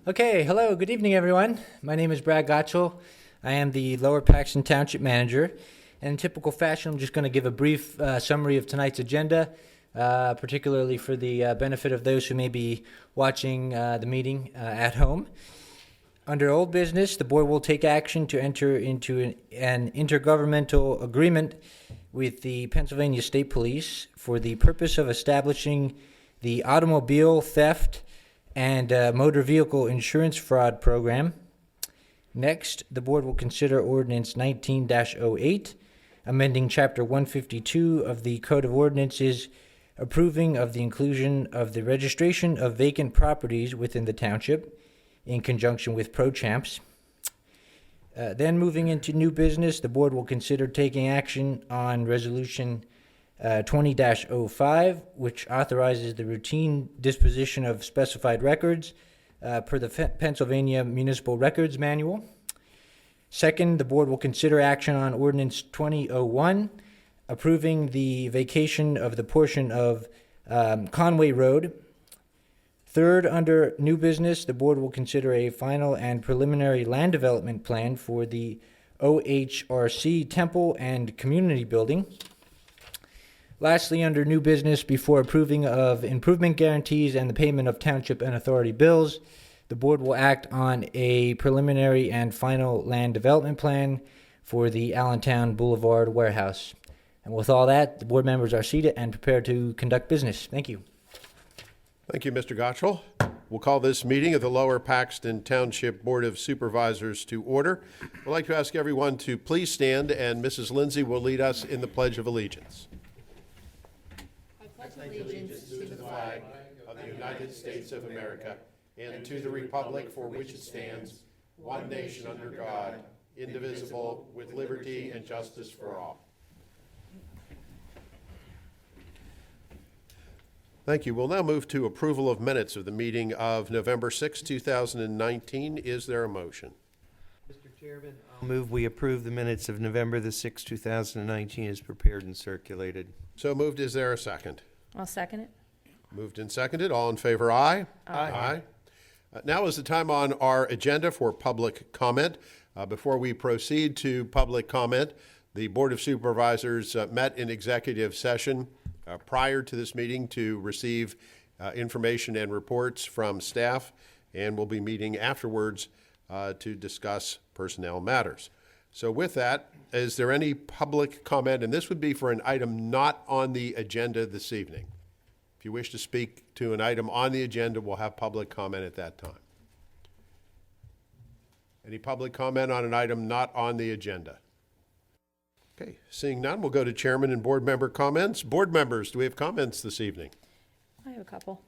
Okay, hello, good evening, everyone. My name is Brad Gottschall. I am the Lower Paxton Township Manager. And in typical fashion, I'm just going to give a brief summary of tonight's agenda, particularly for the benefit of those who may be watching the meeting at home. Under old business, the board will take action to enter into an intergovernmental agreement with the Pennsylvania State Police for the purpose of establishing the automobile theft and motor vehicle insurance fraud program. Next, the board will consider Ordinance 19-08, amending Chapter 152 of the Code of Ordinances, approving of the inclusion of the registration of vacant properties within the township in conjunction with ProChamps. Then moving into new business, the board will consider taking action on Resolution 20-05, which authorizes the routine disposition of specified records per the Pennsylvania Municipal Records Manual. Second, the board will consider action on Ordinance 2001, approving the vacation of the portion of Conway Road. Third, under new business, the board will consider a final and preliminary land development plan for the OHRC Temple and Community Building. Lastly, under new business, before approving of improvement guarantees and the payment of township and authority bills, the board will act on a preliminary and final land development plan for the Allentown Boulevard warehouse. And with all that, the board members are seated and prepared to conduct business. Thank you. Thank you, Mr. Gottschall. We'll call this meeting of the Lower Paxton Township Board of Supervisors to order. I'd like to ask everyone to please stand, and Mrs. Lindsay will lead us in the Pledge of Allegiance. Allegiance to the flag of the United States of America and to the republic for which it stands, one nation under God, indivisible, with liberty and justice for all. Thank you. We'll now move to approval of minutes of the meeting of November 6, 2019. Is there a motion? Mr. Chairman, I'll move we approve the minutes of November the 6th, 2019 as prepared and circulated. So moved. Is there a second? I'll second it. Moved and seconded. All in favor, aye? Aye. Now is the time on our agenda for public comment. Before we proceed to public comment, the Board of Supervisors met in executive session prior to this meeting to receive information and reports from staff, and will be meeting afterwards to discuss personnel matters. So with that, is there any public comment? And this would be for an item not on the agenda this evening. If you wish to speak to an item on the agenda, we'll have public comment at that time. Any public comment on an item not on the agenda? Okay, seeing none, we'll go to chairman and board member comments. Board members, do we have comments this evening? I have a couple.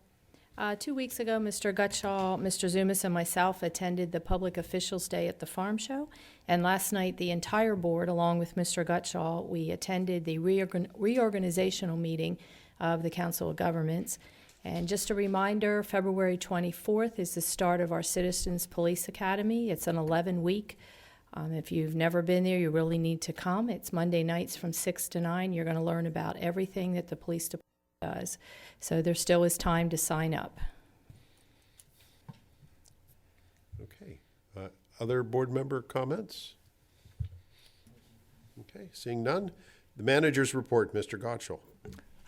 2 weeks ago, Mr. Gottschall, Mr. Zumas, and myself attended the Public Officials Day at the Farm Show. And last night, the entire board, along with Mr. Gottschall, we attended the reorganizational meeting of the Council of Governments. And just a reminder, February 24th is the start of our Citizens Police Academy. It's an 11-week. If you've never been there, you really need to come. It's Monday nights from 6 to 9. You're going to learn about everything that the police department does. So there still is time to sign up. Okay. Other board member comments? Okay, seeing none. The manager's report, Mr. Gottschall.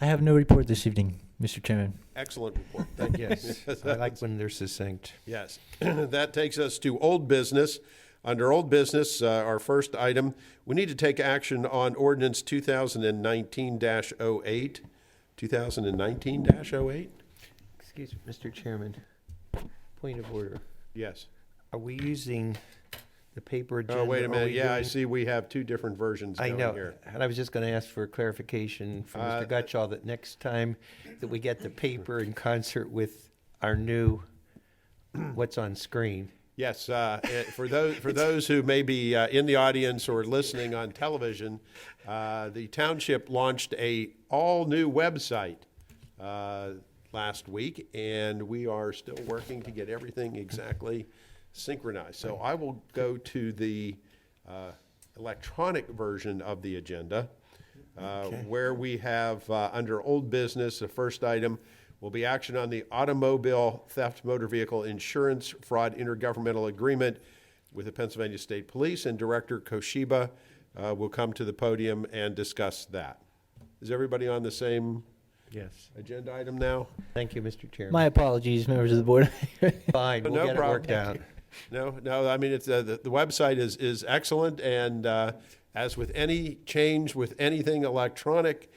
I have no report this evening, Mr. Chairman. Excellent report. Thank you. Yes, I like when they're succinct. Yes. That takes us to old business. Under old business, our first item, we need to take action on Ordinance 2019-08. 2019-08? Excuse me, Mr. Chairman. Point of order. Yes. Are we using the paper agenda? Oh, wait a Are minute. we Yeah, I doing- see we have two different versions I going know. here. And I was just going to ask for clarification from Mr. Gottschall that next time that we get the paper in concert with our new what's on screen. Yes, for those who may be in the audience or listening on television, the township launched a all-new website last week, and we are still working to get everything exactly synchronized. So I will go to the electronic version of the agenda, where we have under old business, the first item, will be action on the automobile theft motor vehicle insurance fraud intergovernmental agreement with the Pennsylvania State Police, and Director Koshiba will come to the podium and discuss that. Is everybody on the same Yes. agenda item now? Thank you, Mr. Chairman. My apologies, members of the board. Fine, we'll No get it problem. worked out. No, I mean, it's, the website is excellent, and as with any change with anything electronic,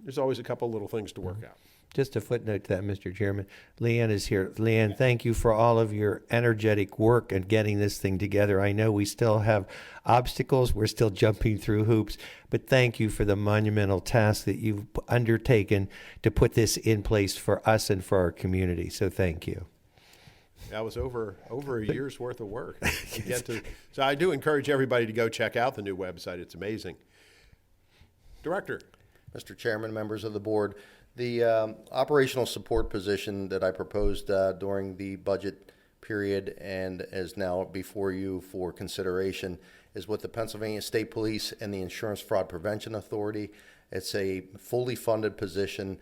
there's always a couple little things to work out. Just a footnote to that, Mr. Chairman. Leanne is here. Leanne, thank you for all of your energetic work and getting this thing together. I know we still have obstacles. We're still jumping through hoops, but thank you for the monumental task that you've undertaken to put this in place for us and for our community. So thank you. That was over a year's worth of work to get to. So I do encourage everybody to go check out the new website. It's amazing. Director. Mr. Chairman, members of the board, the operational support position that I proposed during the budget period and is now before you for consideration is with the Pennsylvania State Police and the Insurance Fraud Prevention Authority. It's a fully funded position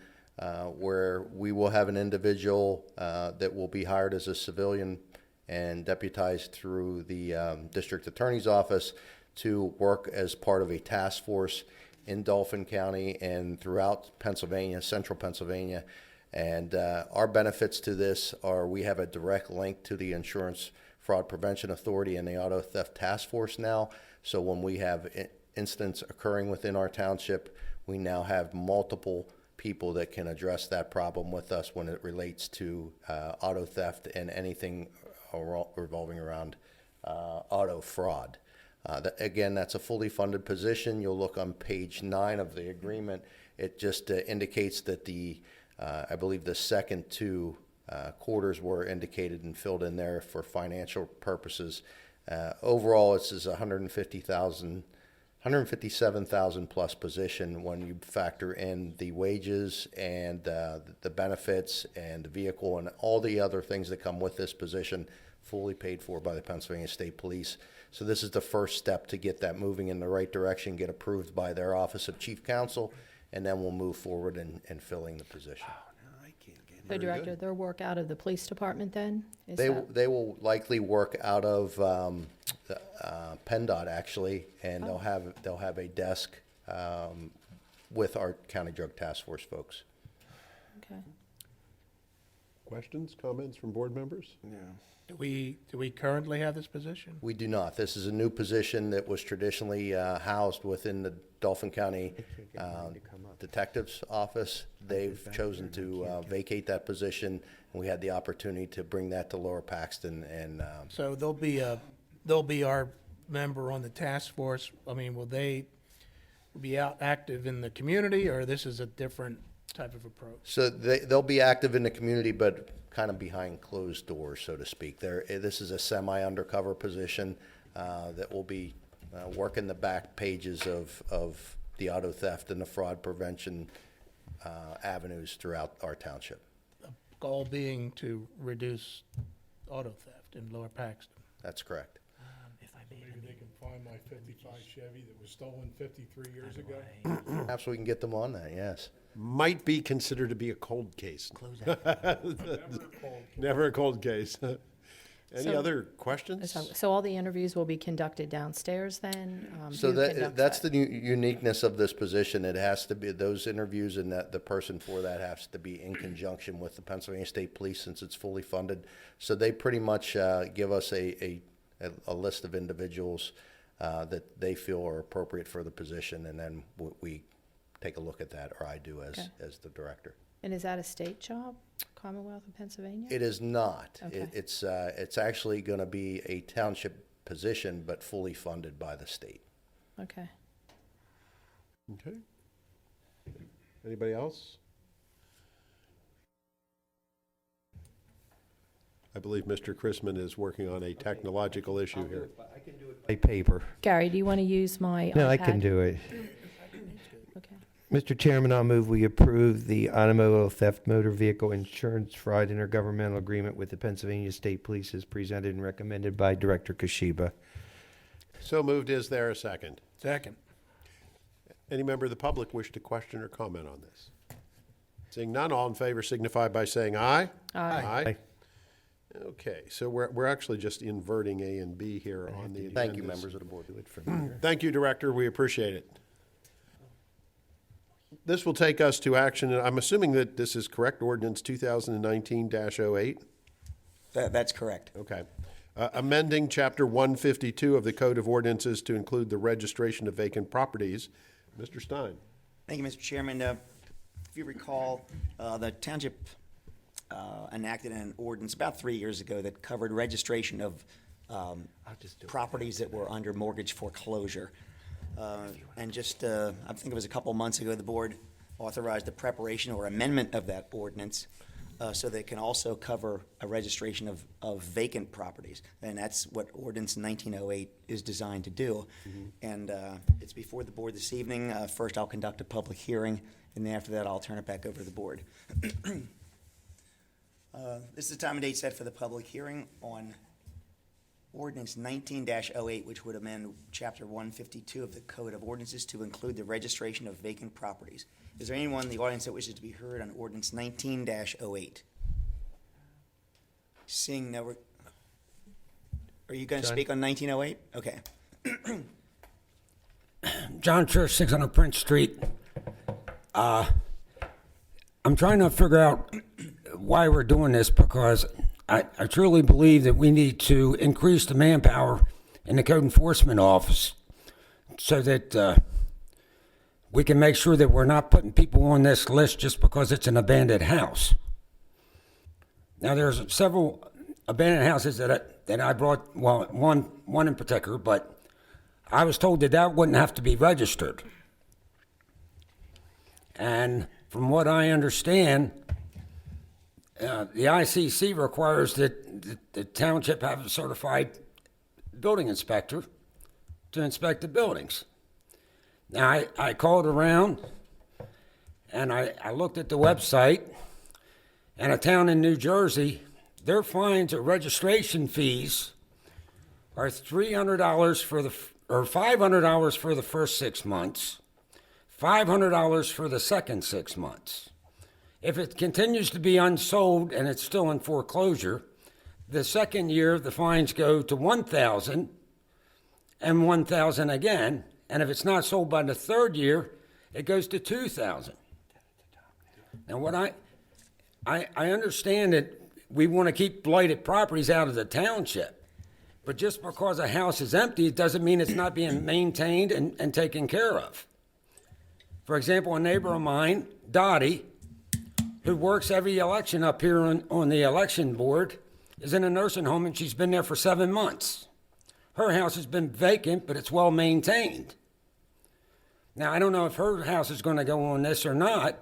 where we will have an individual that will be hired as a civilian and deputized through the district attorney's office to work as part of a task force in Dauphin County and throughout Pennsylvania, central Pennsylvania. And our benefits to this are we have a direct link to the Insurance Fraud Prevention Authority and the Auto Theft Task Force now. So when we have incidents occurring within our township, we now have multiple people that can address that problem with us when it relates to auto theft and anything revolving around auto fraud. Again, that's a fully funded position. You'll look on page 9 of the agreement. It just indicates that I believe the second two quarters were indicated and filled in there for financial purposes. Overall, this is $157,000 plus position when you factor in the wages and the benefits and the vehicle and all the other things that come with this position, fully paid for by the Pennsylvania State Police. So this is the first step to get that moving in the right direction, get approved by their Office of Chief Counsel, and then we'll move forward in filling the position. So Director, they'll work out of the police department then? Is They that- they will likely work out of PennDOT actually, and they'll have a desk with our County Drug Task Force folks. Okay. Questions, comments from board members? Do we currently have this position? We do not. This is a new position that was traditionally housed within the Dauphin County Detective's Office. They've chosen to vacate that position, and we had the opportunity to bring that to Lower Paxton. And So they'll be our member on the task force. I mean, will they be out active in the community, or this is a different type of approach? so they'll be active in the community, but kind of behind closed doors, so to speak. This is a semi-undercover position that will be working the back pages of the auto theft and the fraud prevention avenues throughout our township. Goal being to reduce auto theft in Lower Paxton. That's correct. Maybe they can find my '55 Chevy that was stolen 53 years ago. Perhaps we can get them on that, yes. Might be considered to be a cold case. Never a cold case. Any So- other questions? So all the interviews will be conducted downstairs then? So Who conducts that's that? the uniqueness of this position. It has to be, those interviews and that the person for that has to be in conjunction with the Pennsylvania State Police since it's fully funded. So they pretty much give us a list of individuals that they feel are appropriate for the position, and then we take a look at that, or I do as the director. And is that a state job, Commonwealth of Pennsylvania? It is not. Okay. It's actually going to be a township position, but fully funded by the state. Okay. Okay. Anybody else? I believe Mr. Chrisman is working on a technological issue here. By paper. Gary, do you want to use my iPad? No, I can do it. Okay. Mr. Chairman, I'll move we approve the automobile theft motor vehicle insurance fraud intergovernmental agreement with the Pennsylvania State Police as presented and recommended by Director Koshiba. So moved. Is there a second? Second. Any member of the public wish to question or comment on this? Seeing none, all in favor signify by saying aye. Aye. Aye. Okay, so we're actually just inverting A and B here on the agendas. Thank you, members of the board. Thank you, Director. We appreciate it. This will take us to action, and I'm assuming that this is correct, ordinance 2019-08? That's correct. Okay. Amending Chapter 152 of the Code of Ordinances to include the registration of vacant properties. Mr. Stein. Thank you, Mr. Chairman. If you recall, the township enacted an ordinance about 3 years ago that covered registration of properties that were under mortgage foreclosure. And just, I think it was a couple months ago, the board authorized the preparation or amendment of that ordinance so that it can also cover a registration of vacant properties. And that's what ordinance 1908 is designed to do. And it's before the board this evening. First, I'll conduct a public hearing, and then after that, I'll turn it back over to the board. This is the time and date set for the public hearing on ordinance 19-08, which would amend chapter 152 of the Code of Ordinances to include the registration of vacant properties. Is there anyone in the audience that wishes to be heard on ordinance 19-08? Seeing no, are you going to speak on 1908? Okay. John Church, 600 Prince Street. I'm trying to figure out why we're doing this, because I truly believe that we need to increase the manpower in the code enforcement office so that we can make sure that we're not putting people on this list just because it's an abandoned house. Now, there's several abandoned houses that I brought, well, one in particular, but I was told that wouldn't have to be registered. And from what I understand, the ICC requires that the township have a certified building inspector to inspect the buildings. Now, I called around and I looked at the website, and a town in New Jersey, their fines or registration fees are $300 or $500 for the first 6 months, $500 for the second 6 months. If it continues to be unsold and it's still in foreclosure, the second year the fines go to $1,000 and $1,000 again. And if it's not sold by the third year, it goes to $2,000. Now, what I understand that we want to keep blighted properties out of the township, but just because a house is empty, it doesn't mean it's not being maintained and taken care of. For example, a neighbor of mine, Dottie, who works every election up here on the election board, is in a nursing home, and she's been there for 7 months. Her house has been vacant, but it's well maintained. Now, I don't know if her house is going to go on this or not,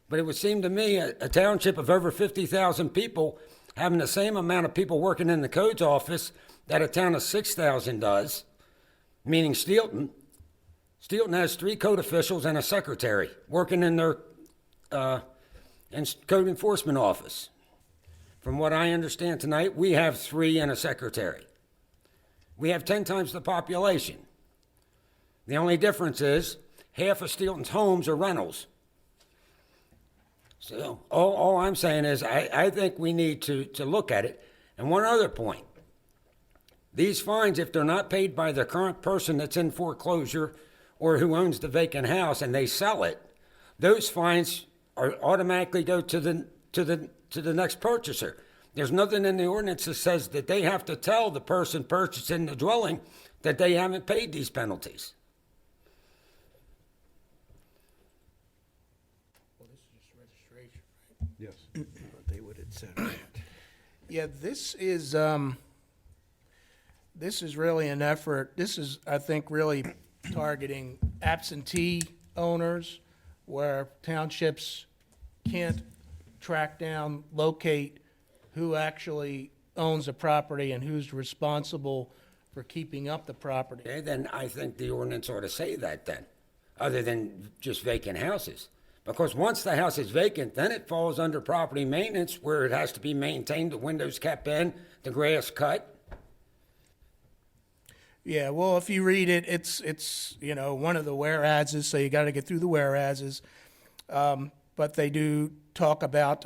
but it would seem to me a township of over 50,000 people having the same amount of people working in the codes office that a town of 6,000 does, meaning Steelton. Steelton has 3 code officials and a secretary working in their code enforcement office. From what I understand tonight, we have 3 and a secretary. We have 10 times the population. The only difference is half of Steelton's homes are rentals. So all I'm saying is I think we need to look at it. And one other point. These fines, if they're not paid by the current person that's in foreclosure or who owns the vacant house and they sell it, those fines are automatically go to the next purchaser. There's nothing in the ordinance that says that they have to tell the person purchasing the dwelling that they haven't paid these penalties. Well, this is just registration, right? Yes. They would have said that. Yeah, this is really an effort, this is, I think, really targeting absentee owners where townships can't track down, locate who actually owns a property and who's responsible for keeping up the property. Okay, then I think the ordinance ought to say that then, other than just vacant houses. Because once the house is vacant, then it falls under property maintenance where it has to be maintained, the windows kept in, the grass cut. Yeah, well, if you read it, it's one of the whereases, so you got to get through the whereases. but they do talk about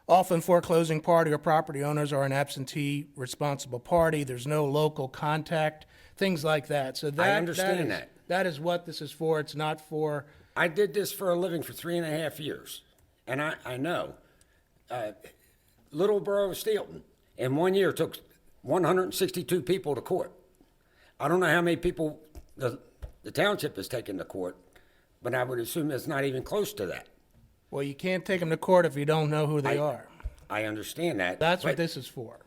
often foreclosing party or property owners are an absentee responsible party. There's no local contact, things like that. So that understand is, that. That is what this is for. It's not for. I did this for a living for 3.5 years, and I know. Little borough of Steelton, in 1 year, took 162 people to court. I don't know how many people the township has taken to court, but I would assume it's not even close to that. Well, you can't take them to court if you don't know who they are. I understand that. That's what but- this is for.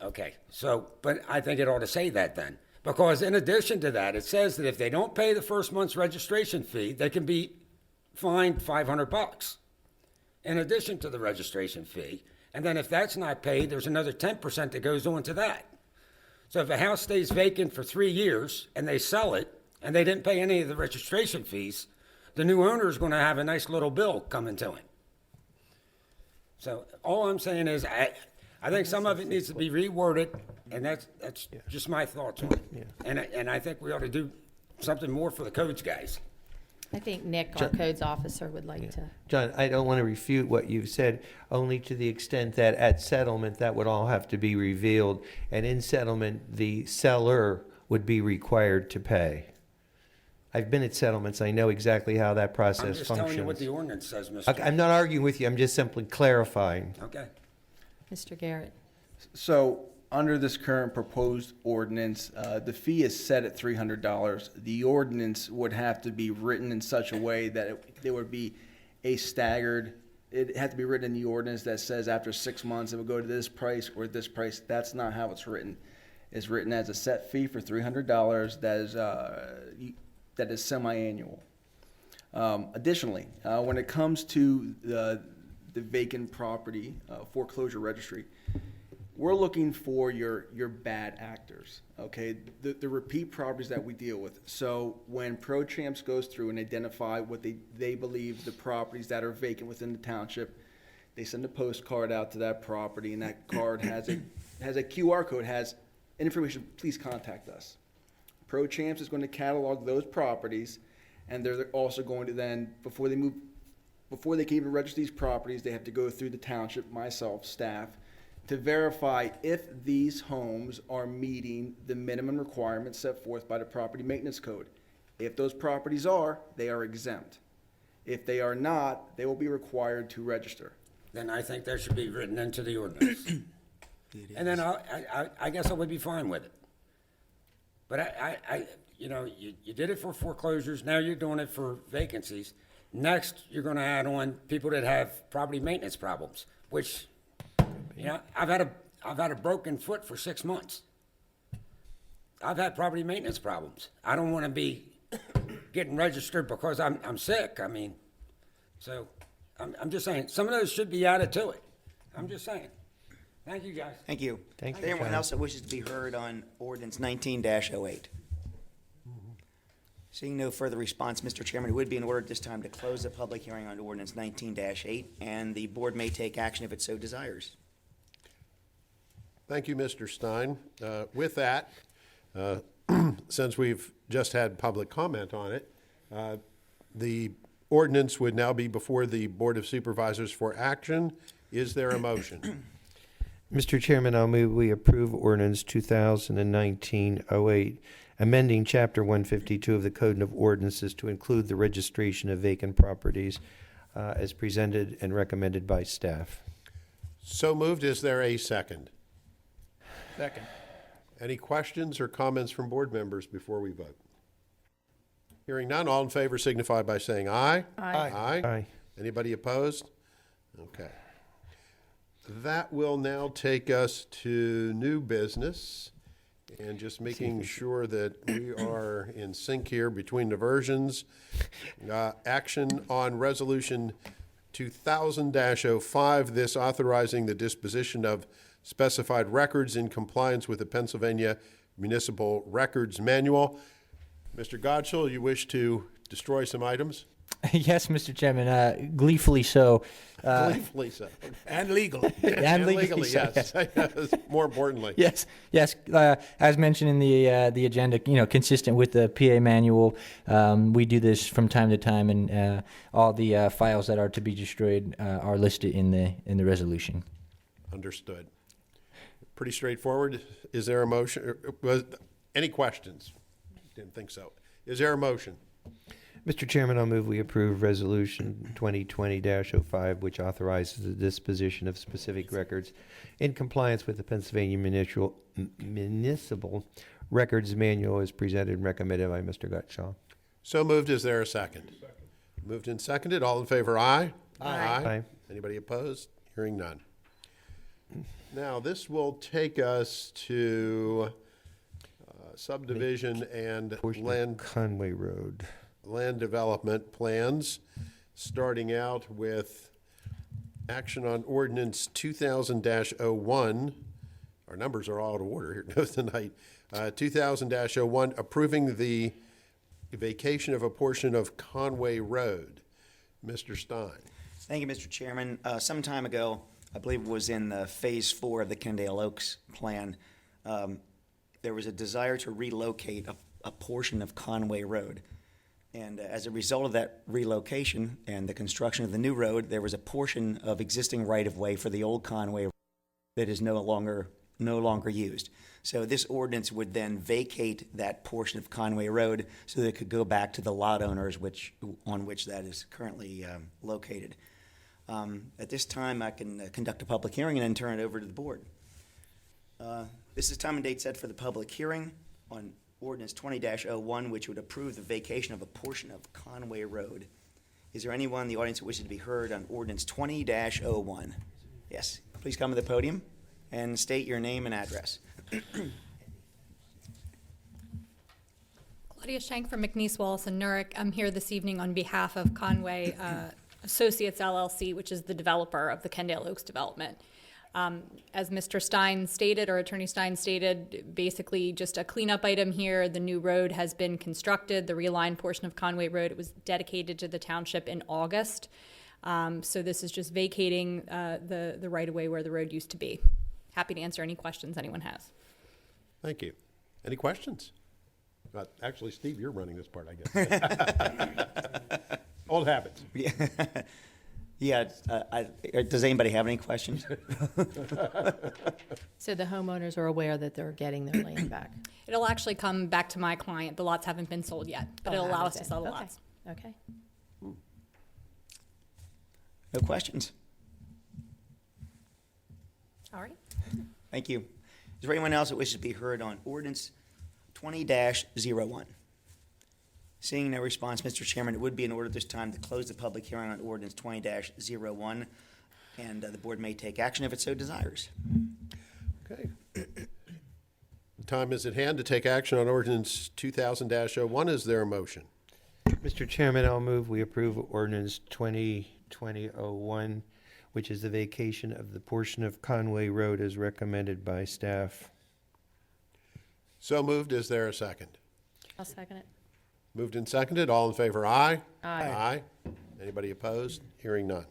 Okay, so, but I think it ought to say that then. Because in addition to that, it says that if they don't pay the first month's registration fee, they can be fined $500 in addition to the registration fee. And then if that's not paid, there's another 10% that goes on to that. So if a house stays vacant for 3 years and they sell it and they didn't pay any of the registration fees, the new owner is going to have a nice little bill coming to him. So all I'm saying is I think some of it needs to be reworded, and that's just my thoughts on it. And I think we ought to do something more for the codes guys. I think Nick, our codes officer, would like to. John, I don't want to refute what you've said, only to the extent that at settlement, that would all have to be revealed. And in settlement, the seller would be required to pay. I've been at settlements. I know exactly how that I'm process just functions. telling you what the ordinance says, Mr. I'm not arguing with you. I'm just simply clarifying. Okay. Mr. Garrett. So, under this current proposed ordinance, the fee is set at $300. The ordinance would have to be written in such a way that there would be a staggered, it had to be written in the ordinance that says after 6 months it would go to this price or this price. That's not how it's written. It's written as a set fee for $300 that is semi-annual. Additionally, when it comes to the vacant property foreclosure registry, we're looking for your bad actors, okay? The repeat properties that we deal with. So when Pro-Champs goes through and identify what they believe the properties that are vacant within the township, they send a postcard out to that property, and that card has a QR code, has information, please contact us. Pro-Champs is going to catalog those properties, and they're also going to then, before they can even register these properties, they have to go through the township, myself, staff, to verify if these homes are meeting the minimum requirements set forth by the Property Maintenance Code. If those properties are, they are exempt. If they are not, they will be required to register. Then I think that should be written into the ordinance. And then I guess I would be fine with it. But you did it for foreclosures, now you're doing it for vacancies. Next, you're gonna add on people that have property maintenance problems, which, I've had a broken foot for 6 months. I've had property maintenance problems. I don't wanna be getting registered because I'm sick, so I'm just saying, some of those should be added to it. I'm just saying. Thank you, guys. Thank you. Thank Is you, there anyone John. else that wishes to be heard on ordinance 19-08? Seeing no further response, Mr. Chairman, it would be in order at this time to close the public hearing on ordinance 19-8, and the board may take action if it so desires. Thank you, Mr. Stein. With that, since we've just had public comment on it, the ordinance would now be before the Board of Supervisors for action. Is there a motion? Mr. Chairman, I'll move we approve ordinance 2019-08, amending Chapter 152 of the Code of Ordinances to include the registration of vacant properties as presented and recommended by staff. So moved. Is there a second? Second. Any questions or comments from board members before we vote? Hearing none, all in favor signify by saying aye. Aye. Aye. Aye. Anybody opposed? Okay. That will now take us to new business and just making sure that we are in sync here between the versions. Action on Resolution 2000-05, this authorizing the disposition of specified records in compliance with the Pennsylvania Municipal Records Manual. Mr. Godshall, you wish to destroy some items? Yes, Mr. Chairman, gleefully so. Gleefully so. And legally. And legally, so, yes. More importantly. Yes, yes. As mentioned in the agenda, consistent with the PA manual, we do this from time to time, and all the files that are to be destroyed are listed in the resolution. Understood. Pretty straightforward. Is there a motion? Any questions? Didn't think so. Is there a motion? Mr. Chairman, I'll move we approve Resolution 2020-05, which authorizes the disposition of specific records in compliance with the Pennsylvania Municipal Records Manual as presented and recommended by Mr. Gutschall. So moved. Is there a second? Moved and seconded. All in favor, aye? Aye. Anybody opposed? Hearing none. Now, this will take us to subdivision and Portion land of Conway Road. development plans, starting out with action on ordinance 2000-01. Our numbers are all out of order here tonight. 2000-01, approving the vacation of a portion of Conway Road. Mr. Stein. Thank you, Mr. Chairman. Some time ago, I believe it was in Phase 4 of the Kendale Oaks plan, there was a desire to relocate a portion of Conway Road. And as a result of that relocation and the construction of the new road, there was a portion of existing right-of-way for the old Conway that is no longer used. So this ordinance would then vacate that portion of Conway Road so that it could go back to the lot owners on which that is currently located. At this time, I can conduct a public hearing and then turn it over to the board. This is time and date set for the public hearing on ordinance 20-01, which would approve the vacation of a portion of Conway Road. Is there anyone in the audience who wishes to be heard on ordinance 20-01? Yes, please come to the podium and state your name and address. Claudia Schenk from McNeese, Wallace, and Nurek. I'm here this evening on behalf of Conway Associates LLC, which is the developer of the Kendale Oaks development. As Mr. Stein stated, or Attorney Stein stated, basically just a cleanup item here. The new road has been constructed, the realigned portion of Conway Road. It was dedicated to the township in August. So this is just vacating the right-of-way where the road used to be. Happy to answer any questions anyone has. Thank you. Any questions? Actually, Steve, you're running this part, I guess. Old habits. Yeah. Does anybody have any questions? So the homeowners are aware that they're getting their land back? It'll actually come back to my client. The lots haven't been sold yet, but it'll allow us to sell the Okay. lots. Okay. No questions? All right. Thank you. Is there anyone else that wishes to be heard on ordinance 20-01? Seeing no response, Mr. Chairman, it would be in order this time to close the public hearing on ordinance 20-01, and the board may take action if it so desires. Okay. The time is at hand to take action on ordinance 2000-01. Is there a motion? Mr. Chairman, I'll move we approve ordinance 2020-01, which is the vacation of the portion of Conway Road as recommended by staff. So moved. Is there a second? I'll second it. Moved and seconded. All in favor, aye? Aye. Anybody opposed? Hearing none.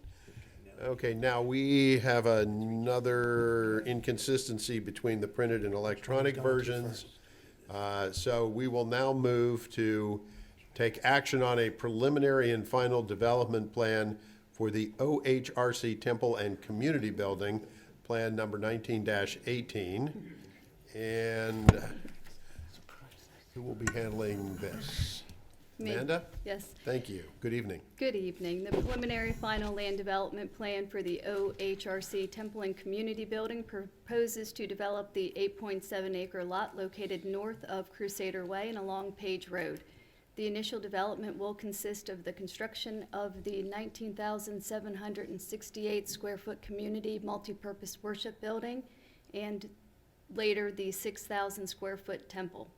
Okay, now we have another inconsistency between the printed and electronic versions. So we will now move to take action on a preliminary and final development plan for the OHRC Temple and Community Building, Plan number 19-18. And who will be handling this? Me. Amanda? Yes. Thank you. Good evening. Good evening. The preliminary final land development plan for the OHRC Temple and Community Building proposes to develop the 8.7 acre lot located north of Crusader Way and along Page Road. The initial development will consist of the construction of the 19,768 square foot community multipurpose worship building and later the 6,000 square foot temple.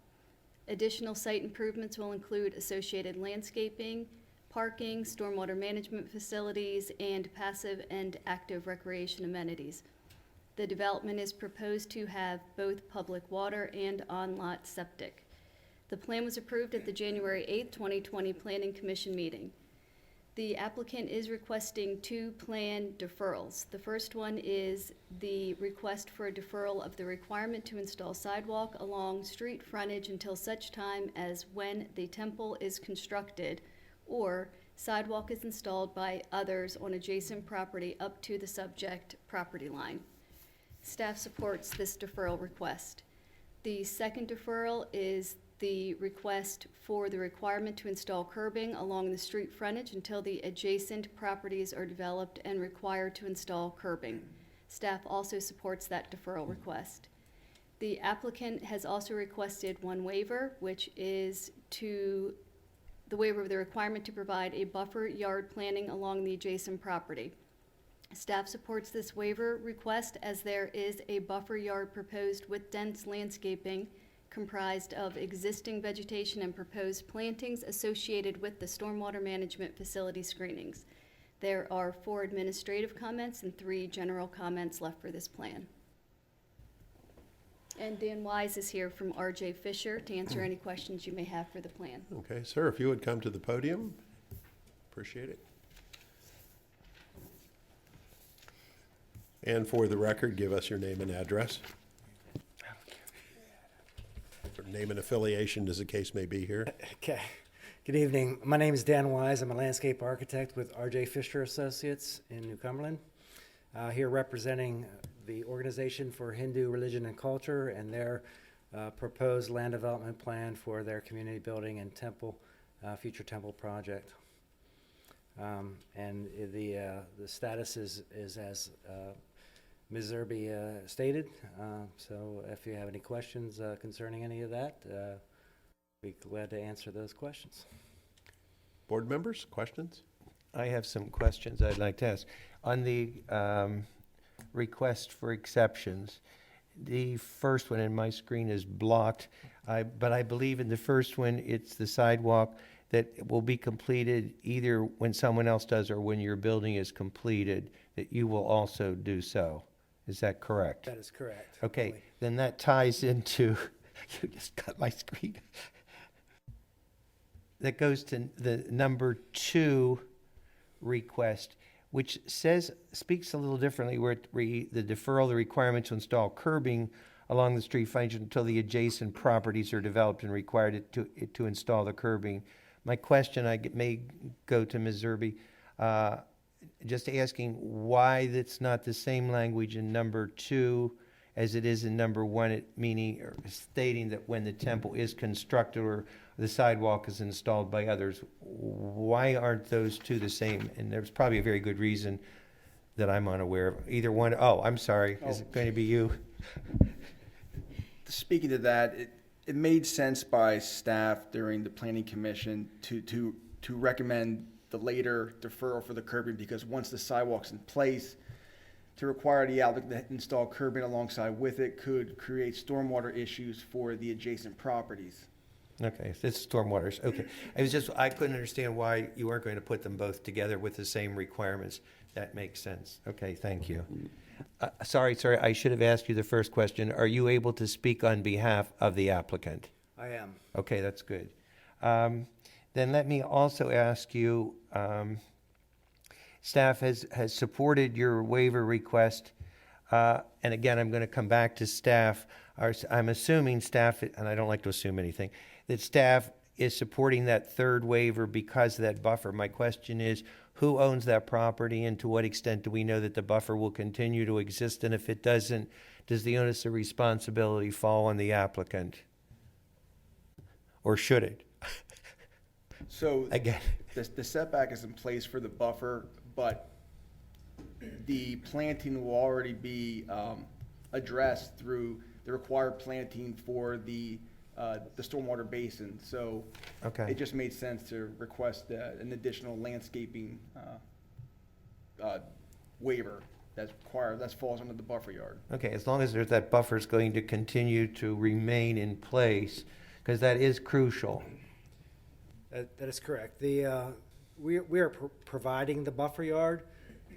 Additional site improvements will include associated landscaping, parking, stormwater management facilities, and passive and active recreation amenities. The development is proposed to have both public water and on-lot septic. The plan was approved at the January 8, 2020 Planning Commission meeting. The applicant is requesting two plan deferrals. The first one is the request for a deferral of the requirement to install sidewalk along street frontage until such time as when the temple is constructed or sidewalk is installed by others on adjacent property up to the subject property line. Staff supports this deferral request. The second deferral is the request for the requirement to install curbing along the street frontage until the adjacent properties are developed and required to install curbing. Staff also supports that deferral request. The applicant has also requested one waiver, which is the waiver of the requirement to provide a buffer yard planning along the adjacent property. Staff supports this waiver request as there is a buffer yard proposed with dense landscaping comprised of existing vegetation and proposed plantings associated with the stormwater management facility screenings. There are 4 administrative comments and 3 general comments left for this plan. And Dan Wise is here from R.J. Fisher to answer any questions you may have for the plan. Okay, sir, if you would come to the podium, appreciate it. And for the record, give us your name and address. Or name and affiliation, as the case may be here. Okay. Good evening. My name is Dan Wise. I'm a landscape architect with R.J. Fisher Associates in New Cumberland. Here representing the Organization for Hindu Religion and Culture and their proposed land development plan for their community building and temple, future temple project. And the status is as Ms. Zerby stated. So if you have any questions concerning any of that, be glad to answer those questions. Board members, questions? I have some questions I'd like to ask. On the request for exceptions, the first one in my screen is blocked, but I believe in the first one, it's the sidewalk that will be completed either when someone else does or when your building is completed, that you will also do so. Is that correct? That is correct. Okay, then that ties into, you just cut my screen. That goes to the number 2 request, which speaks a little differently, where the deferral, the requirement to install curbing along the street frontage until the adjacent properties are developed and required to install the curbing. My question may go to Ms. Zerby, just asking why that's not the same language in number 2 as it is in number 1, meaning or stating that when the temple is constructed or the sidewalk is installed by others. Why aren't those two the same? And there's probably a very good reason that I'm unaware of. Either one. Oh, I'm sorry. Is it going to be you? Speaking to that, it made sense by staff during the planning commission to recommend the later deferral for the curbing, because once the sidewalk's in place, to require the applicant to install curbing alongside with it could create stormwater issues for the adjacent properties. Okay, it's stormwaters. Okay. I couldn't understand why you weren't going to put them both together with the same requirements. That makes sense. Okay, thank you. Sorry, I should have asked you the first question. Are you able to speak on behalf of the applicant? I am. Okay, that's good. Then let me also ask you, staff has supported your waiver request, and again, I'm going to come back to staff. I'm assuming staff, and I don't like to assume anything, that staff is supporting that third waiver because of that buffer. My question is, who owns that property, and to what extent do we know that the buffer will continue to exist? And if it doesn't, does the onus of responsibility fall on the applicant? Or should it? So Again. the setback is in place for the buffer, but the planting will already be addressed through the required planting for the stormwater basin. So Okay. it just made sense to request an additional landscaping waiver that falls under the buffer yard. Okay, as long as that buffer is going to continue to remain in place, because that is crucial. That is correct. We are providing the buffer yard,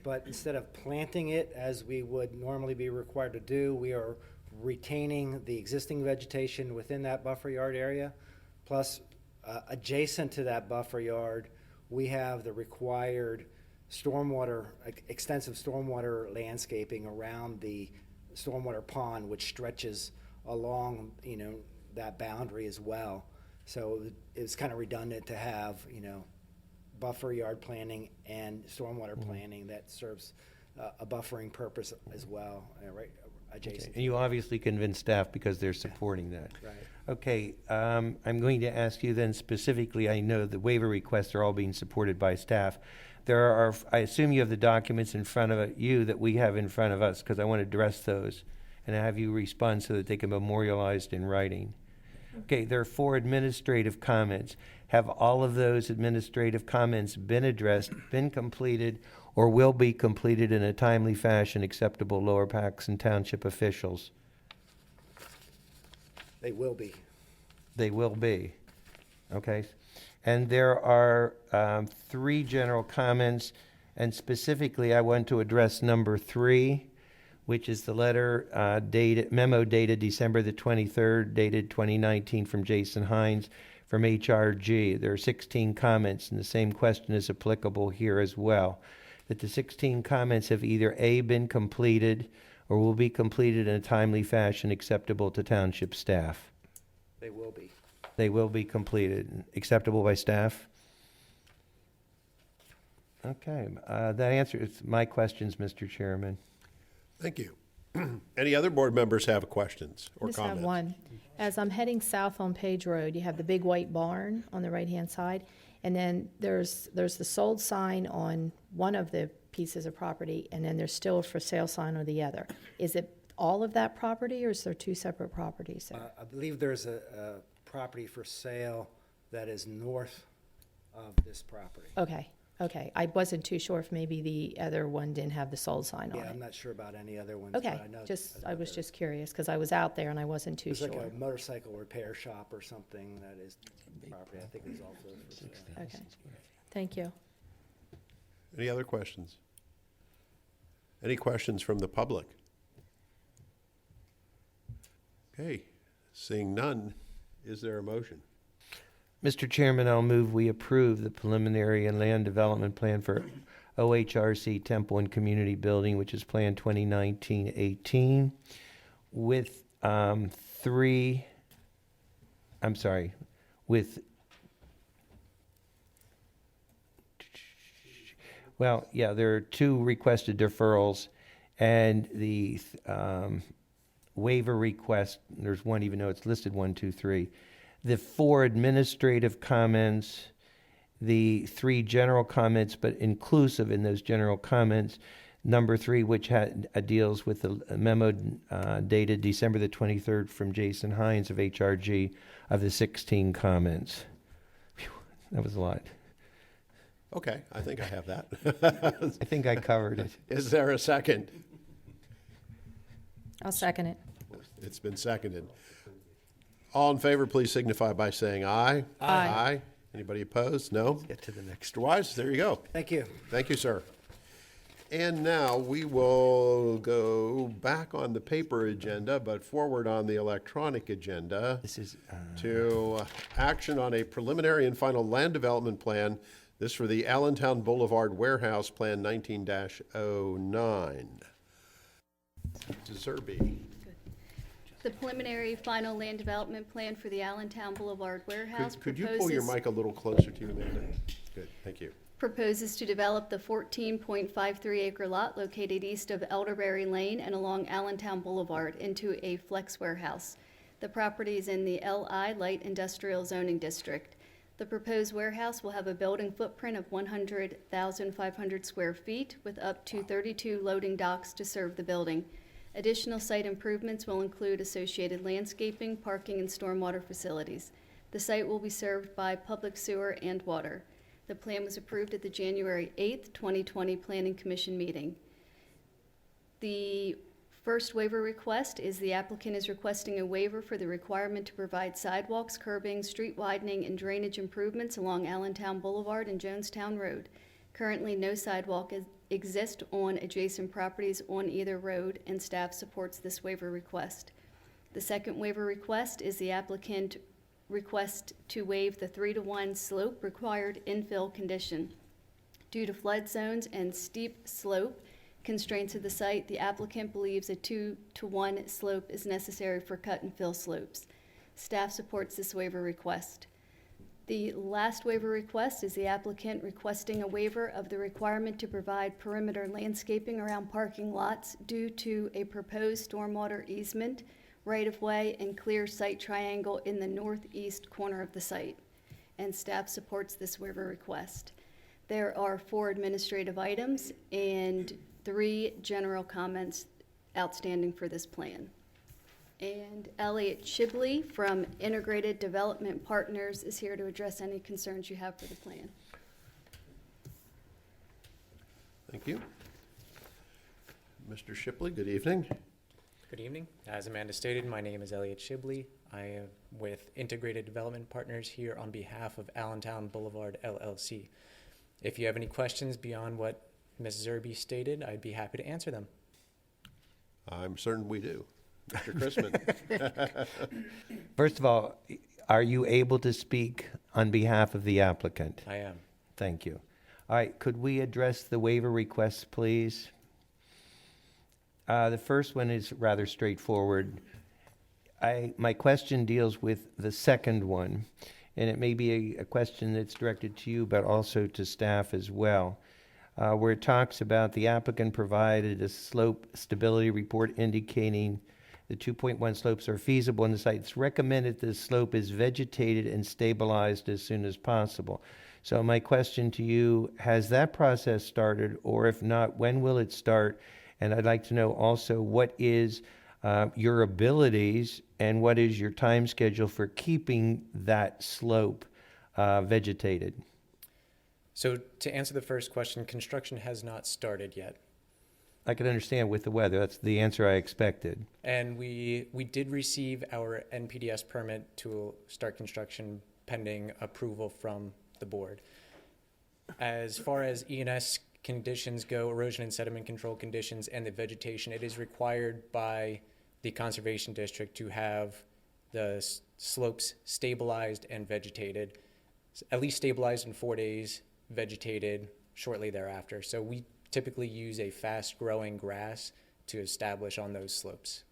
but instead of planting it as we would normally be required to do, we are retaining the existing vegetation within that buffer yard area. Plus, adjacent to that buffer yard we have the required extensive stormwater landscaping around the stormwater pond, which stretches along, that boundary as well. So it's kind of redundant to have, buffer yard planning and stormwater planning that serves a buffering purpose as well, right, adjacent. And you obviously convinced staff because they're supporting that. Right. Okay, I'm going to ask you then specifically, I know the waiver requests are all being supported by staff. I assume you have the documents in front of you that we have in front of us, because I want to address those and have you respond so that they can be memorialized in writing. Okay, there are 4 administrative comments. Have all of those administrative comments been addressed, been completed, or will be completed in a timely fashion acceptable Lower Paxton Township officials? They will be. They will be. Okay. And there are 3 general comments, and specifically I want to address number 3, which is the letter memo dated December the 23rd, dated 2019 from Jason Hines from HRG. There are 16 comments, and the same question is applicable here as well. That the 16 comments have either A, been completed, or will be completed in a timely fashion acceptable to township staff. They will be. They will be completed. Acceptable by staff? Okay, that answers my questions, Mr. Chairman. Thank you. Any other board members have questions or Just comments? have one. As I'm heading south on Page Road, you have the big white barn on the right-hand side, and then there's the sold sign on one of the pieces of property, and then there's still a for sale sign on the other. Is it all of that property, or is there 2 separate properties there? I believe there's a property for sale that is north of this property. Okay. I wasn't too sure if maybe the other one didn't have the sold sign on Yeah, I'm it. not sure about any other ones. Okay, but I know I was just curious, because I was out there and I wasn't too It's sure. like a motorcycle repair shop or something that is property. I think it's also for sale. Okay, thank you. Any other questions? Any questions from the public? Okay, seeing none, is there a motion? Mr. Chairman, I'll move we approve the preliminary and land development plan for OHRC Temple and Community Building, which is Plan 2019-18, with there are 2 requested deferrals, and the waiver request, there's one, even though it's listed 1, 2, 3. The 4 administrative comments, the 3 general comments, but inclusive in those general comments, number 3, which deals with the memo dated December the 23rd from Jason Hines of HRG of the 16 comments. Whew, that was a lot. Okay, I think I have that. I think I covered it. Is there a second? I'll second it. It's been seconded. All in favor, please signify by saying aye. Aye. Aye. Anybody opposed? No? Get to the next. Mr. Wise, there you go. Thank you. Thank you, sir. And now we will go back on the paper agenda, but forward on the electronic agenda This is to action on a preliminary and final land development plan. This for the Allentown Boulevard Warehouse Plan 19-09. Mrs. Zerby. The preliminary final land development plan for the Allentown Boulevard Warehouse Could you pull your proposes- mic a little closer to you, Amanda? Good, thank you. proposes to develop the 14.53 acre lot located east of Elderberry Lane and along Allentown Boulevard into a flex warehouse. The property is in the LI Light Industrial Zoning District. The proposed warehouse will have a building footprint of 100,500 square feet with up to 32 loading docks to serve the building. Additional site improvements will include associated landscaping, parking, and stormwater facilities. The site will be served by public sewer and water. The plan was approved at the January 8th, 2020 Planning Commission meeting. The first waiver request is the applicant is requesting a waiver for the requirement to provide sidewalks, curbing, street widening, and drainage improvements along Allentown Boulevard and Jonestown Road. Currently, no sidewalk exists on adjacent properties on either road, and staff supports this waiver request. The second waiver request is the applicant request to waive the 3-to-1 slope required infill condition. Due to flood zones and steep slope constraints of the site, the applicant believes a 2-to-1 slope is necessary for cut and fill slopes. Staff supports this waiver request. The last waiver request is the applicant requesting a waiver of the requirement to provide perimeter landscaping around parking lots due to a proposed stormwater easement, right-of-way, and clear site triangle in the northeast corner of the site. And staff supports this waiver request. There are 4 administrative items and 3 general comments outstanding for this plan. And Elliot Shibley from Integrated Development Partners is here to address any concerns you have for the plan. Thank you. Mr. Shipley, good evening. Good evening. As Amanda stated, my name is Elliot Shibley. I am with Integrated Development Partners here on behalf of Allentown Boulevard LLC. If you have any questions beyond what Ms. Zerby stated, I'd be happy to answer them. I'm certain we do. Mr. Chrisman. First of all, are you able to speak on behalf of the applicant? I am. Thank you. All right, could we address the waiver requests, please? The first one is rather straightforward. My question deals with the second one, and it may be a question that's directed to you, but also to staff as well, where it talks about the applicant provided a slope stability report indicating the 2.1 slopes are feasible in the site. It's recommended the slope is vegetated and stabilized as soon as possible. So my question to you, has that process started, or if not, when will it start? And I'd like to know also what is your abilities and what is your time schedule for keeping that slope vegetated? So to answer the first question, construction has not started yet. I can understand with the weather. That's the answer I expected. And we did receive our NPDS permit to start construction pending approval from the board. As far as E&S conditions go, erosion and sediment control conditions, and the vegetation, it is required by the Conservation District to have the slopes stabilized and vegetated, at least stabilized in 4 days, vegetated shortly thereafter. So we typically use a fast-growing grass to establish on those slopes.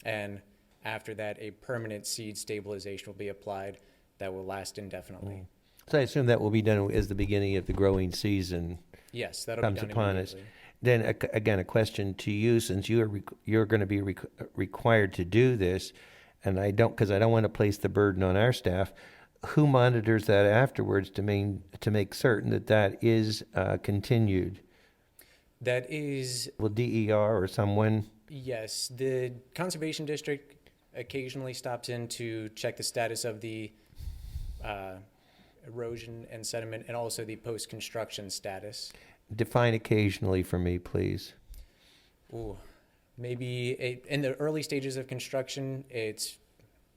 And after that, a permanent seed stabilization will be applied that will last indefinitely. So I assume that will be done as the beginning of the growing season Yes, that'll comes be done upon us. immediately. Then again, a question to you, since you're going to be required to do this, and I don't want to place the burden on our staff. Who monitors that afterwards to make certain that that is continued? That is, Will DER or someone? yes, the Conservation District occasionally stops in to check the status of the erosion and sediment and also the post-construction status. Define occasionally for me, please. Ooh, maybe in the early stages of construction, it's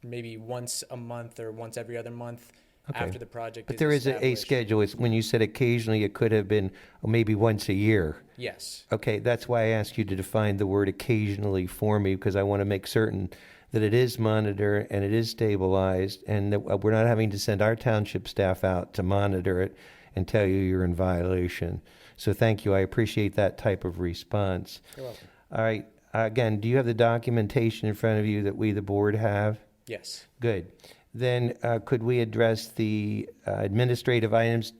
maybe once a month or once every other month after the project But is there is a established. schedule. It's when you said occasionally, it could have been maybe once a year. Yes. Okay, that's why I asked you to define the word occasionally for me, because I want to make certain that it is monitored and it is stabilized, and that we're not having to send our township staff out to monitor it and tell you you're in violation. So thank you. I appreciate that type of response. You're welcome. All right. Again, do you have the documentation in front of you that we, the board, have? Yes. Good. Then could we address the administrative items,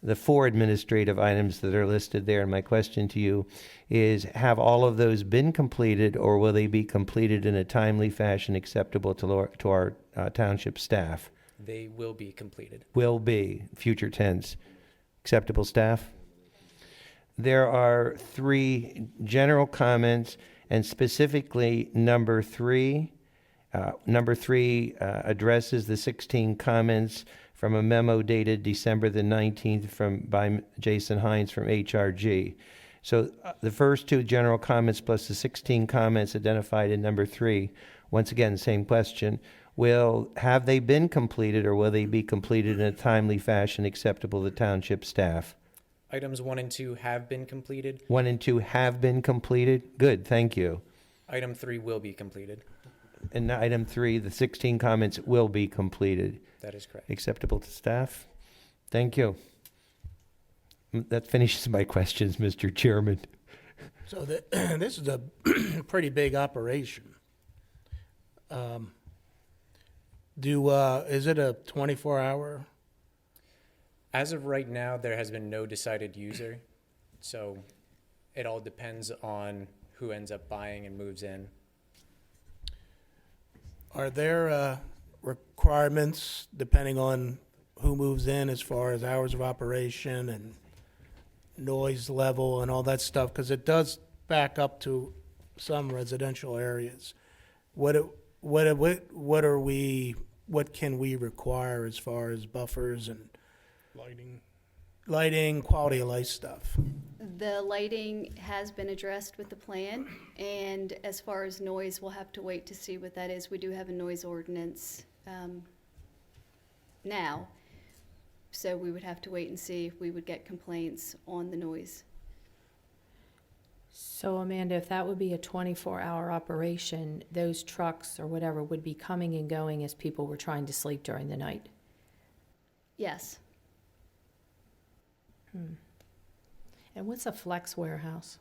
the 4 administrative items that are listed there? And my question to you is, have all of those been completed, or will they be completed in a timely fashion acceptable to our township staff? They will be completed. Will be, future tense. Acceptable, staff? There are 3 general comments, and specifically number 3. Number 3 addresses the 16 comments from a memo dated December the 19th by Jason Hines from HRG. So the first 2 general comments plus the 16 comments identified in number 3, once again, same question. Have they been completed, or will they be completed in a timely fashion acceptable to township staff? Items 1 and 2 have been completed. 1 and 2 have been completed? Good, thank you. Item 3 will be completed. And item 3, the 16 comments will be completed. That is correct. Acceptable to staff? Thank you. That finishes my questions, Mr. Chairman. So this is a pretty big operation. Is it a 24-hour? As of right now, there has been no decided user, so it all depends on who ends up buying and moves in. Are there requirements depending on who moves in as far as hours of operation and noise level and all that stuff? Because it does back up to some residential areas. What can we require as far as buffers and lighting, quality of life stuff? The lighting has been addressed with the plan, and as far as noise, we'll have to wait to see what that is. We do have a noise ordinance now, so we would have to wait and see if we would get complaints on the noise. So Amanda, if that would be a 24-hour operation, those trucks or whatever would be coming and going as people were trying to sleep during the night? Yes. And what's a flex warehouse?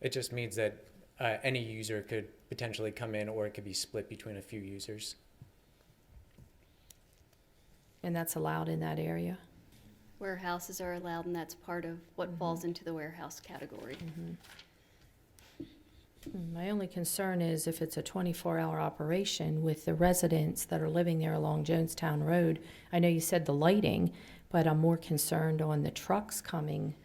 It just means that any user could potentially come in, or it could be split between a few users. And that's allowed in that area? Warehouses are allowed, and that's part of what falls into the warehouse category. My only concern is if it's a 24-hour operation with the residents that are living there along Jonestown Road. I know you said the lighting, but I'm more concerned on the trucks coming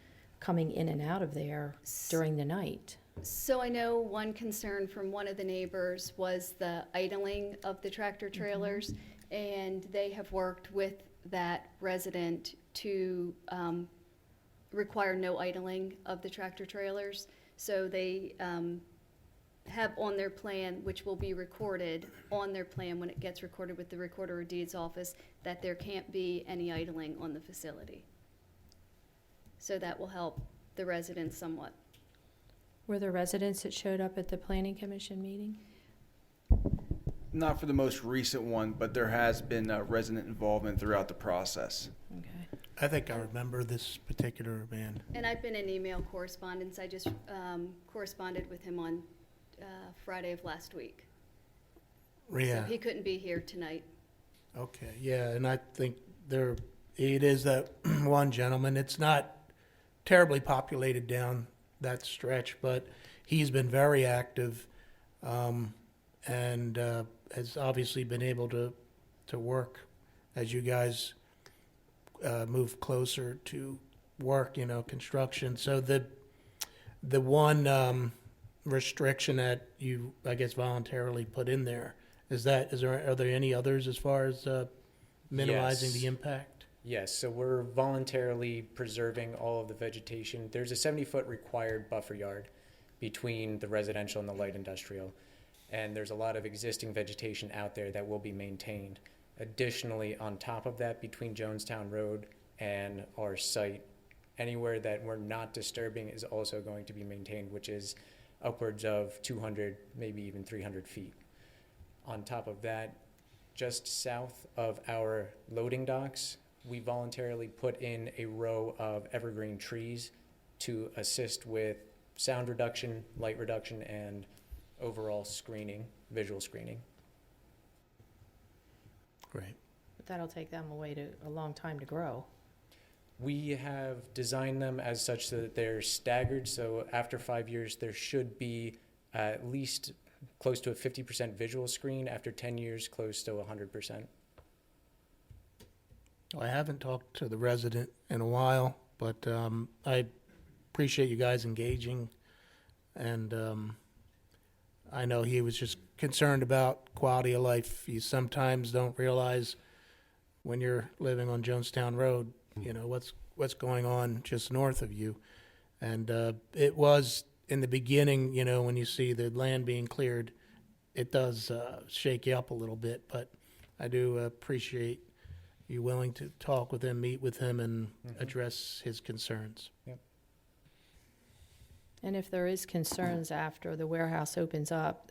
in and out of there during the night. So I know one concern from one of the neighbors was the idling of the tractor trailers, and they have worked with that resident to require no idling of the tractor trailers. So they have on their plan, which will be recorded on their plan when it gets recorded with the Recorder of Deeds office, that there can't be any idling on the facility. So that will help the residents somewhat. Were there residents that showed up at the Planning Commission meeting? Not for the most recent one, but there has been resident involvement throughout the process. Okay. I think I remember this particular man. And I've been in email correspondence. I just corresponded with him on Friday of last week. Yeah. So he couldn't be here tonight. Okay, yeah, and I think it is that one gentleman. It's not terribly populated down that stretch, but he's been very active, and has obviously been able to work as you guys move closer to work, construction. So the one restriction that you, I guess, voluntarily put in there, are there any others as far as minimizing Yes. the impact? Yes, so we're voluntarily preserving all of the vegetation. There's a 70-foot required buffer yard between the residential and the light industrial, and there's a lot of existing vegetation out there that will be maintained. Additionally, on top of that, between Jonestown Road and our site, anywhere that we're not disturbing is also going to be maintained, which is upwards of 200, maybe even 300 feet. On top of that, just south of our loading docks, we voluntarily put in a row of evergreen trees to assist with sound reduction, light reduction, and overall screening, visual screening. Great. But that'll take them a long time to grow. We have designed them as such that they're staggered, so after 5 years, there should be at least close to a 50% visual screen. After 10 years, close to 100%. I haven't talked to the resident in a while, but I appreciate you guys engaging, and I know he was just concerned about quality of life. You sometimes don't realize when you're living on Jonestown Road, what's going on just north of you. And it was in the beginning, when you see the land being cleared, it does shake you up a little bit, but I do appreciate you willing to talk with him, meet with him, and address his concerns. Yep. And if there is concerns after the warehouse opens up,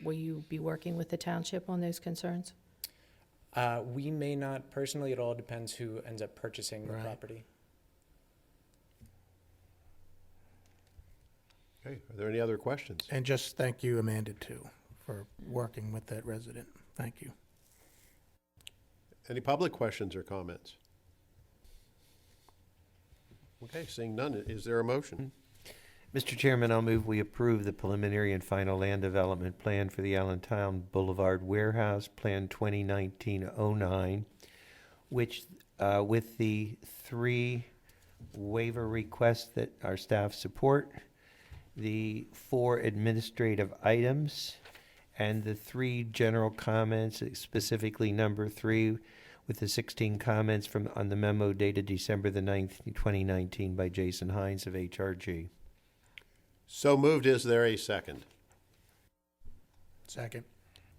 will you be working with the township on those concerns? We may not personally, it all depends who ends up purchasing the Right. property. Okay, are there any other questions? And just thank you, Amanda, too, for working with that resident. Thank you. Any public questions or comments? Okay, seeing none, is there a motion? Mr. Chairman, I'll move we approve the preliminary and final land development plan for the Allentown Boulevard Warehouse, Plan 2019-09, which, with the 3 waiver requests that our staff support, the 4 administrative items, and the 3 general comments, specifically number 3, with the 16 comments on the memo dated December the 9th, 2019 by Jason Hines of HRG. So moved. Is there a second? Second.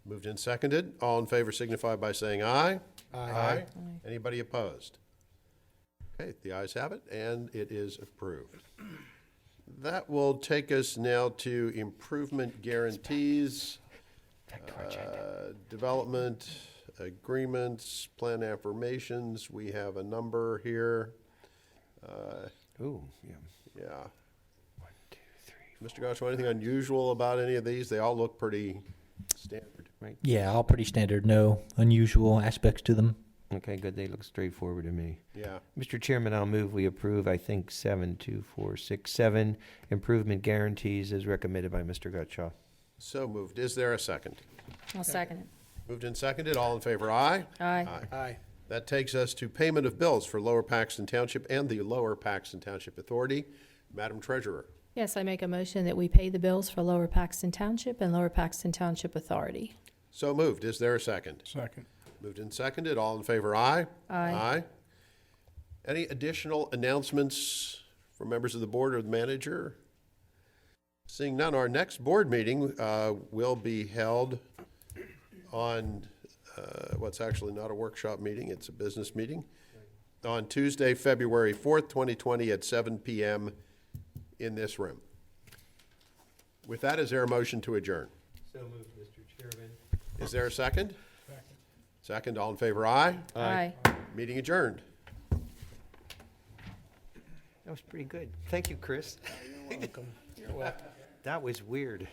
Moved and seconded. All in favor signify by saying aye. Aye. Anybody opposed? Okay, the ayes have it, and it is approved. That will take us now to improvement guarantees, development agreements, plan affirmations. We have a number here. Ooh, yeah. Yeah. Mr. Gosh, anything unusual about any of these? They all look pretty standard. Right. Yeah, all pretty standard. No unusual aspects to them. Okay, good. They look straightforward to me. Yeah. Mr. Chairman, I'll move we approve, I think, 7, 2, 4, 6, 7 improvement guarantees as recommended by Mr. Gutschall. So moved. Is there a second? I'll second it. Moved and seconded. All in favor, aye? Aye. Aye. That takes us to payment of bills for Lower Paxton Township and the Lower Paxton Township Authority. Madam Treasurer. Yes, I make a motion that we pay the bills for Lower Paxton Township and Lower Paxton Township Authority. So moved. Is there a second? Second. Moved and seconded. All in favor, aye? Aye. Aye. Any additional announcements from members of the board or the manager? Seeing none, our next board meeting will be held on what's actually not a workshop meeting, it's a business meeting, on Tuesday, February 4th, 2020 at 7 p.m. in this room. With that, is there a motion to adjourn? So moved, Mr. Chairman. Is there a second? Second, all in favor, aye? Aye. Meeting adjourned. That was pretty good. Thank you, Chris. You're welcome. You're welcome. That was weird.